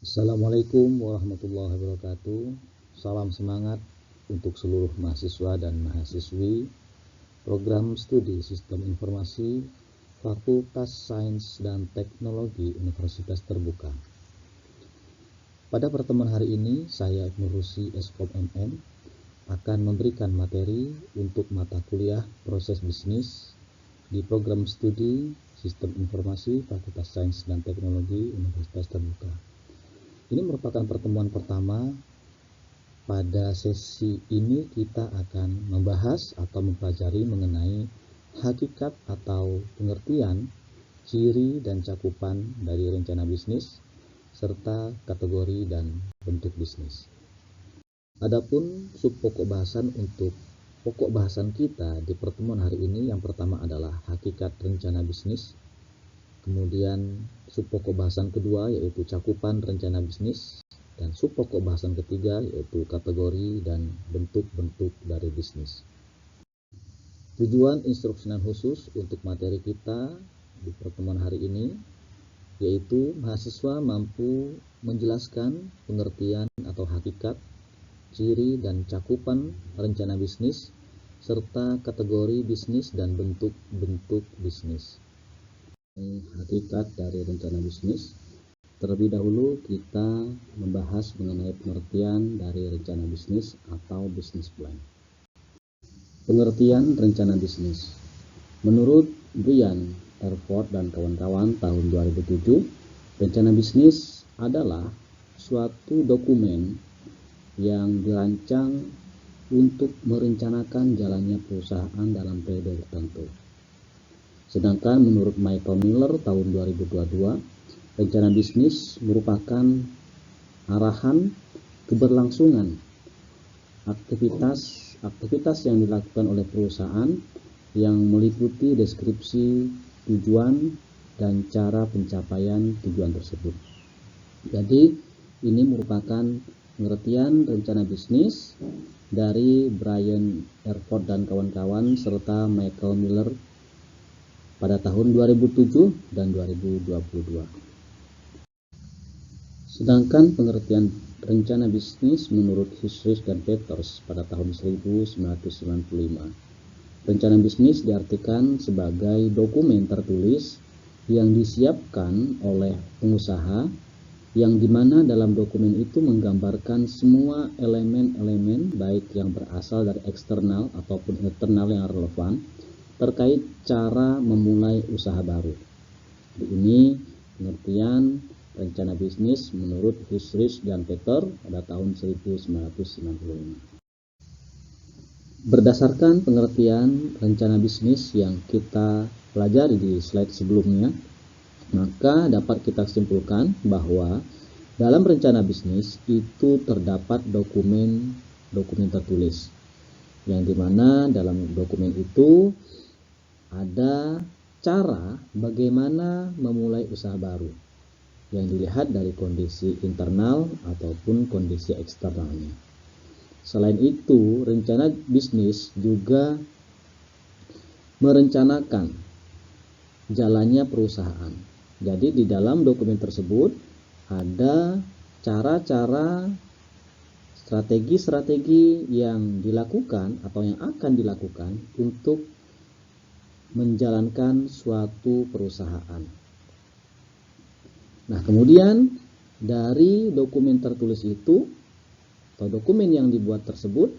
Assalamualaikum warahmatullahi wabarakatuh. Salam semangat untuk seluruh mahasiswa dan mahasiswi program studi Sistem Informasi Fakultas Sains dan Teknologi Universitas Terbuka. Pada pertemuan hari ini, saya Ibnu Rusi Eskom MM akan memberikan materi untuk mata kuliah proses bisnis di program studi Sistem Informasi Fakultas Sains dan Teknologi Universitas Terbuka. Ini merupakan pertemuan pertama. Pada sesi ini kita akan membahas atau mempelajari mengenai hakikat atau pengertian, ciri dan cakupan dari rencana bisnis, serta kategori dan bentuk bisnis. Adapun pokok bahasan kita di pertemuan hari ini, yang pertama adalah hakikat rencana bisnis. Kemudian pokok bahasan kedua yaitu cakupan rencana bisnis, dan pokok bahasan ketiga yaitu kategori dan bentuk-bentuk dari bisnis. Tujuan instruksinan khusus untuk materi kita di pertemuan hari ini yaitu mahasiswa mampu menjelaskan pengertian atau hakikat, ciri dan cakupan rencana bisnis, serta kategori bisnis dan bentuk-bentuk bisnis. Hakikat dari rencana bisnis. Terlebih dahulu kita membahas mengenai pengertian dari rencana bisnis atau business plan. Pengertian rencana bisnis. Menurut Brian Erford dan kawan-kawan tahun 2007, rencana bisnis adalah suatu dokumen yang dirancang untuk merencanakan jalannya perusahaan dalam periode tertentu. Sedangkan menurut Michael Miller tahun 2022, rencana bisnis merupakan arahan keberlangsungan aktivitas yang dilakukan oleh perusahaan yang meliputi deskripsi tujuan dan cara pencapaian tujuan tersebut. Jadi ini merupakan pengertian rencana bisnis dari Brian Erford dan kawan-kawan serta Michael Miller pada tahun 2007 dan 2022. Sedangkan pengertian rencana bisnis menurut Husrich dan Peters pada tahun 1995. Rencana bisnis diartikan sebagai dokumen tertulis yang disiapkan oleh pengusaha, yang dimana dalam dokumen itu menggambarkan semua elemen-elemen baik yang berasal dari eksternal ataupun internal yang relevan terkait cara memulai usaha baru. Ini pengertian rencana bisnis menurut Husrich dan Peter pada tahun 1995. Berdasarkan pengertian rencana bisnis yang kita pelajari di slide sebelumnya, maka dapat kita simpulkan bahwa dalam rencana bisnis itu terdapat dokumen tertulis, yang dimana dalam dokumen itu ada cara bagaimana memulai usaha baru yang dilihat dari kondisi internal ataupun kondisi eksternalnya. Selain itu, rencana bisnis juga merencanakan jalannya perusahaan. Jadi di dalam dokumen tersebut ada cara-cara, strategi-strategi yang dilakukan atau yang akan dilakukan untuk menjalankan suatu perusahaan. Nah, kemudian dari dokumen tertulis itu atau dokumen yang dibuat tersebut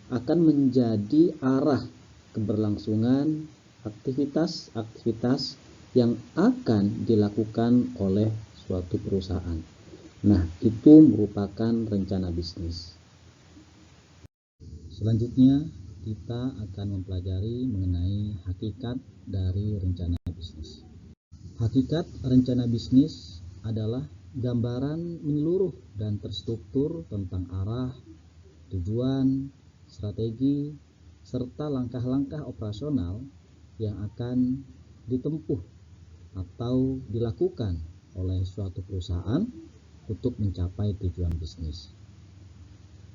akan menjadi arah keberlangsungan aktivitas-aktivitas yang akan dilakukan oleh suatu perusahaan. Nah, itu merupakan rencana bisnis. Selanjutnya kita akan mempelajari mengenai hakikat dari rencana bisnis. Hakikat rencana bisnis adalah gambaran menyeluruh dan terstruktur tentang arah, tujuan, strategi, serta langkah-langkah operasional yang akan ditempuh atau dilakukan oleh suatu perusahaan untuk mencapai tujuan bisnis.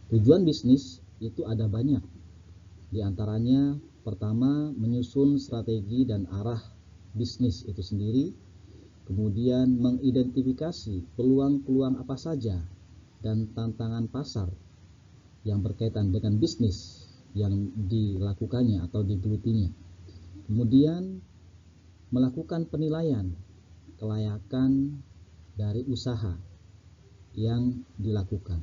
Tujuan bisnis itu ada banyak. Di antaranya, pertama, menyusun strategi dan arah bisnis itu sendiri. kemudian mengidentifikasi peluang-peluang apa saja dan tantangan pasar yang berkaitan dengan bisnis yang dilakukannya atau digelutinya. Kemudian melakukan penilaian kelayakan dari usaha yang dilakukan,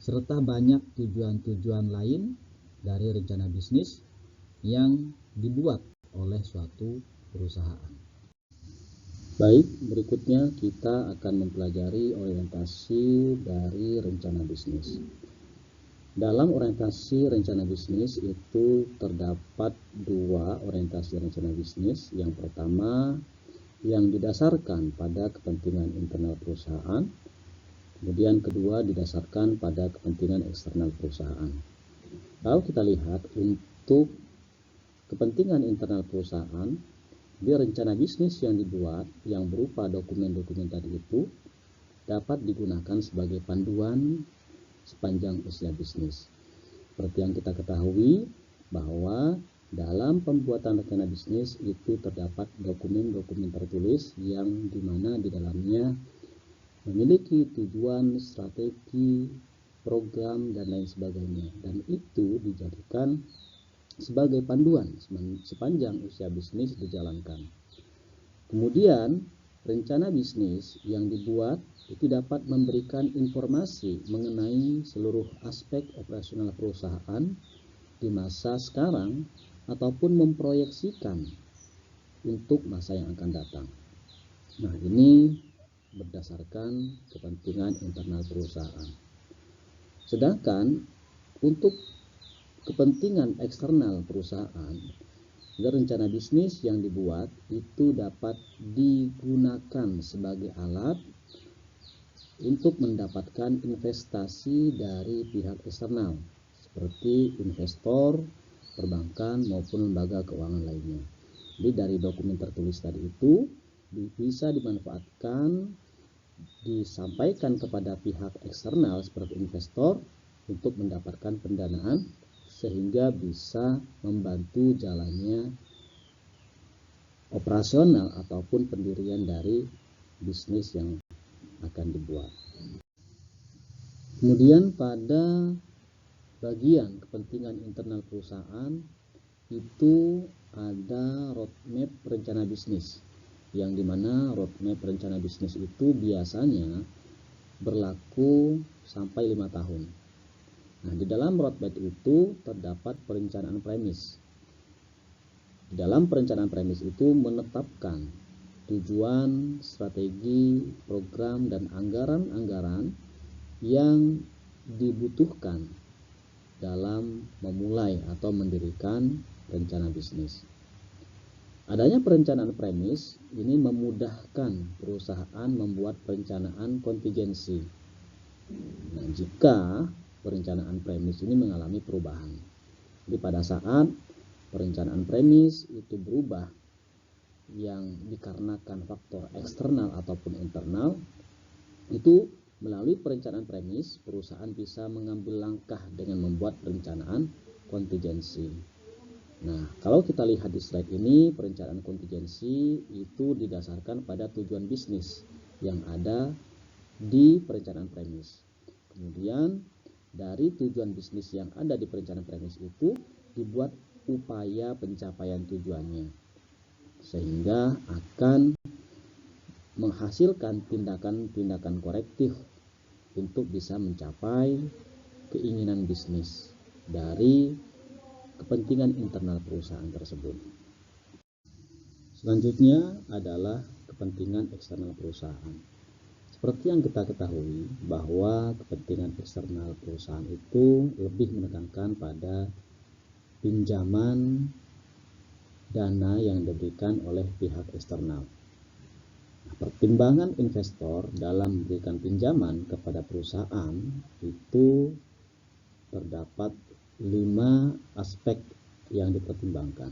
serta banyak tujuan-tujuan lain dari rencana bisnis yang dibuat oleh suatu perusahaan. Baik, berikutnya kita akan mempelajari orientasi dari rencana bisnis. Dalam orientasi rencana bisnis itu terdapat dua orientasi rencana bisnis. Yang pertama yang didasarkan pada kepentingan internal perusahaan, kemudian kedua didasarkan pada kepentingan eksternal perusahaan. Kalau kita lihat untuk kepentingan internal perusahaan, di rencana bisnis yang dibuat yang berupa dokumen-dokumen tadi itu dapat digunakan sebagai panduan sepanjang usia bisnis. Seperti yang kita ketahui bahwa dalam pembuatan rencana bisnis itu terdapat dokumen-dokumen tertulis yang dimana di dalamnya memiliki tujuan, strategi, program, dan lain sebagainya. Dan itu dijadikan sebagai panduan sepanjang usia bisnis dijalankan. Kemudian rencana bisnis yang dibuat itu dapat memberikan informasi mengenai seluruh aspek operasional perusahaan di masa sekarang ataupun memproyeksikan untuk masa yang akan datang. Nah, ini berdasarkan kepentingan internal perusahaan. Sedangkan untuk kepentingan eksternal perusahaan, rencana bisnis yang dibuat itu dapat digunakan sebagai alat untuk mendapatkan investasi dari pihak eksternal seperti investor, perbankan maupun lembaga keuangan lainnya. Jadi dari dokumen tertulis tadi itu bisa dimanfaatkan, disampaikan kepada pihak eksternal seperti investor untuk mendapatkan pendanaan sehingga bisa membantu jalannya operasional ataupun pendirian dari bisnis yang akan dibuat. Kemudian pada bagian kepentingan internal perusahaan itu ada roadmap rencana bisnis, yang dimana roadmap rencana bisnis itu biasanya berlaku sampai 5 tahun. Nah, di dalam roadmap itu terdapat perencanaan premis. Di dalam perencanaan premis itu menetapkan tujuan, strategi, program, dan anggaran-anggaran yang dibutuhkan dalam memulai atau mendirikan rencana bisnis. Adanya perencanaan premis ini memudahkan perusahaan membuat perencanaan kontingensi. Nah, jika perencanaan premis ini mengalami perubahan, jadi pada saat perencanaan premis itu berubah yang dikarenakan faktor eksternal ataupun internal, itu melalui perencanaan premis perusahaan bisa mengambil langkah dengan membuat perencanaan kontingensi. Nah, kalau kita lihat di slide ini, perencanaan kontingensi itu didasarkan pada tujuan bisnis yang ada di perencanaan premis. Kemudian dari tujuan bisnis yang ada di perencanaan premis itu dibuat upaya pencapaian tujuannya, sehingga akan menghasilkan tindakan-tindakan korektif untuk bisa mencapai keinginan bisnis dari kepentingan internal perusahaan tersebut. Selanjutnya adalah kepentingan eksternal perusahaan. Seperti yang kita ketahui bahwa kepentingan eksternal perusahaan itu lebih menekankan pada pinjaman dana yang diberikan oleh pihak eksternal. Pertimbangan investor dalam memberikan pinjaman kepada perusahaan itu terdapat 5 aspek yang dipertimbangkan.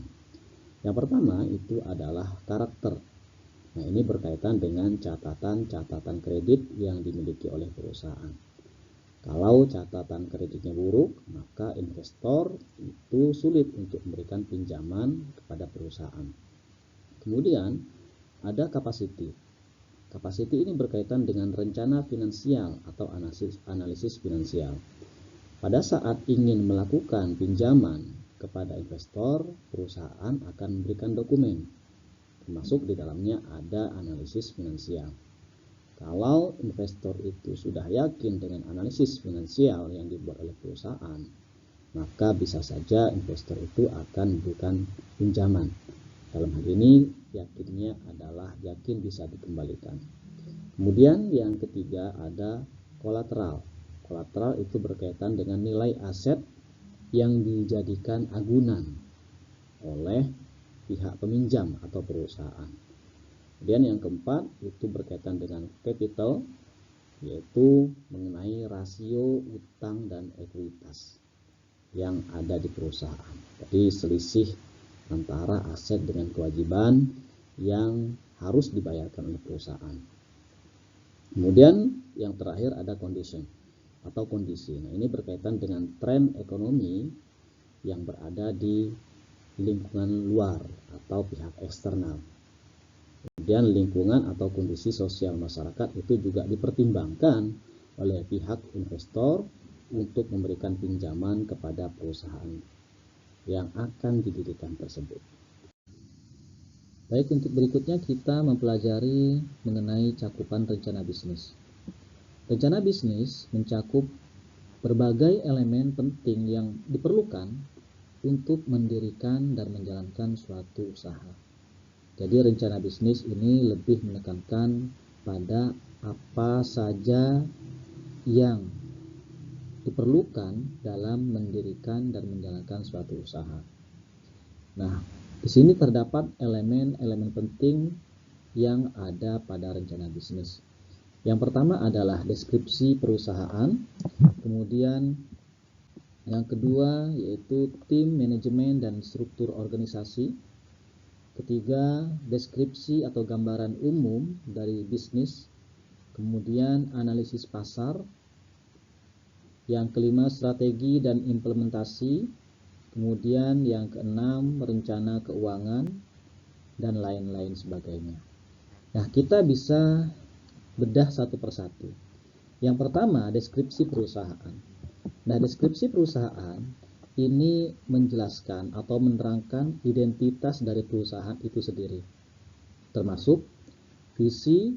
Yang pertama itu adalah karakter. Nah, ini berkaitan dengan catatan kredit yang dimiliki oleh perusahaan. Kalau catatan kreditnya buruk, maka investor itu sulit untuk memberikan pinjaman kepada perusahaan. Kemudian ada capacity. Capacity ini berkaitan dengan rencana finansial atau analisis finansial. Pada saat ingin melakukan pinjaman kepada investor, perusahaan akan memberikan dokumen, termasuk di dalamnya ada analisis finansial. Kalau investor itu sudah yakin dengan analisis finansial yang dibuat oleh perusahaan, maka bisa saja investor itu akan memberikan pinjaman. Dalam hal ini, yakinnya adalah yakin bisa dikembalikan. Kemudian yang ketiga ada kolateral. Kolateral itu berkaitan dengan nilai aset yang dijadikan agunan oleh pihak peminjam atau perusahaan. Kemudian yang keempat itu berkaitan dengan capital, yaitu mengenai rasio utang dan ekuitas yang ada di perusahaan. Jadi selisih antara aset dengan kewajiban yang harus dibayarkan oleh perusahaan. Kemudian yang terakhir ada condition atau kondisi. Nah, ini berkaitan dengan tren ekonomi yang berada di lingkungan luar atau pihak eksternal. Kemudian lingkungan atau kondisi sosial masyarakat itu juga dipertimbangkan oleh pihak investor untuk memberikan pinjaman kepada perusahaan yang akan didirikan tersebut. Baik, untuk berikutnya kita mempelajari mengenai cakupan rencana bisnis. Rencana bisnis mencakup berbagai elemen penting yang diperlukan untuk mendirikan dan menjalankan suatu usaha. Jadi rencana bisnis ini lebih menekankan pada apa saja yang diperlukan dalam mendirikan dan menjalankan suatu usaha. Nah, di sini terdapat elemen-elemen penting yang ada pada rencana bisnis. Yang pertama adalah deskripsi perusahaan, kemudian yang kedua yaitu tim manajemen dan struktur organisasi, ketiga deskripsi atau gambaran umum dari bisnis, kemudian analisis pasar, yang kelima strategi dan implementasi, kemudian yang keenam rencana keuangan, dan lain-lain sebagainya. Nah, kita bisa bedah satu persatu. Yang pertama, deskripsi perusahaan. Nah, deskripsi perusahaan ini menjelaskan atau menerangkan identitas dari perusahaan itu sendiri, termasuk visi,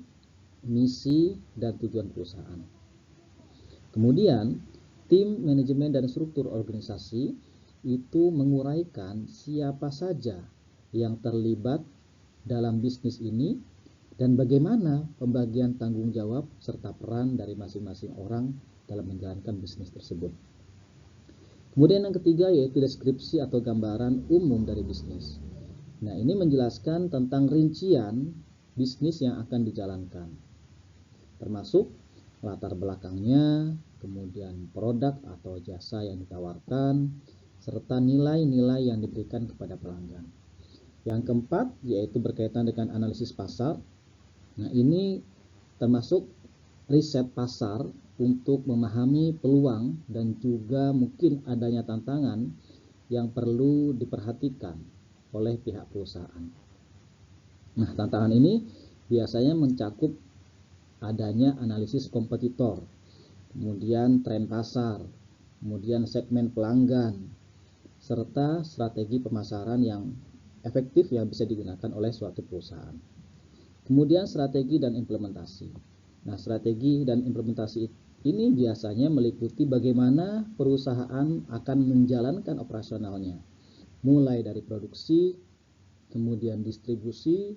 misi, dan tujuan perusahaan. Kemudian, tim manajemen dan struktur organisasi itu menguraikan siapa saja yang terlibat dalam bisnis ini dan bagaimana pembagian tanggung jawab serta peran dari masing-masing orang dalam menjalankan bisnis tersebut. Kemudian yang ketiga yaitu deskripsi atau gambaran umum dari bisnis. Nah, ini menjelaskan tentang rincian bisnis yang akan dijalankan, termasuk latar belakangnya, kemudian produk atau jasa yang ditawarkan, serta nilai-nilai yang diberikan kepada pelanggan. Yang keempat yaitu berkaitan dengan analisis pasar. Nah, ini termasuk riset pasar untuk memahami peluang dan juga mungkin adanya tantangan yang perlu diperhatikan oleh pihak perusahaan. Nah, tantangan ini biasanya mencakup adanya analisis kompetitor, kemudian tren pasar, kemudian segmen pelanggan, serta strategi pemasaran yang efektif yang bisa digunakan oleh suatu perusahaan. Kemudian strategi dan implementasi. Nah, strategi dan implementasi ini biasanya meliputi bagaimana perusahaan akan menjalankan operasionalnya, mulai dari produksi, kemudian distribusi,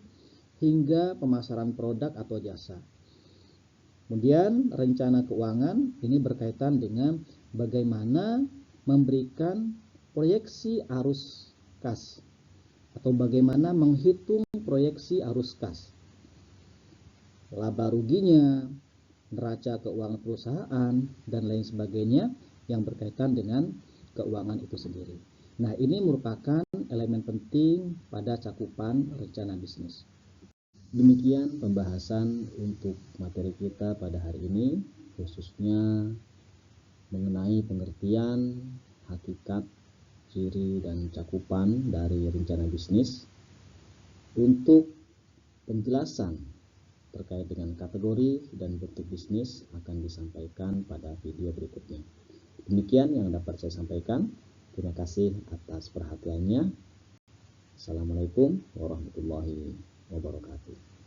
hingga pemasaran produk atau jasa. Kemudian rencana keuangan ini berkaitan dengan bagaimana memberikan proyeksi arus kas atau bagaimana menghitung proyeksi arus kas, laba ruginya, neraca keuangan perusahaan, dan lain sebagainya yang berkaitan dengan keuangan itu sendiri. Nah, ini merupakan elemen penting pada cakupan rencana bisnis. Demikian pembahasan untuk materi kita pada hari ini, khususnya mengenai pengertian, hakikat, ciri, dan cakupan dari rencana bisnis. Untuk penjelasan terkait dengan kategori dan bentuk bisnis akan disampaikan pada video berikutnya. Demikian yang dapat saya sampaikan. Terima kasih atas perhatiannya. Assalamualaikum warahmatullahi wabarakatuh.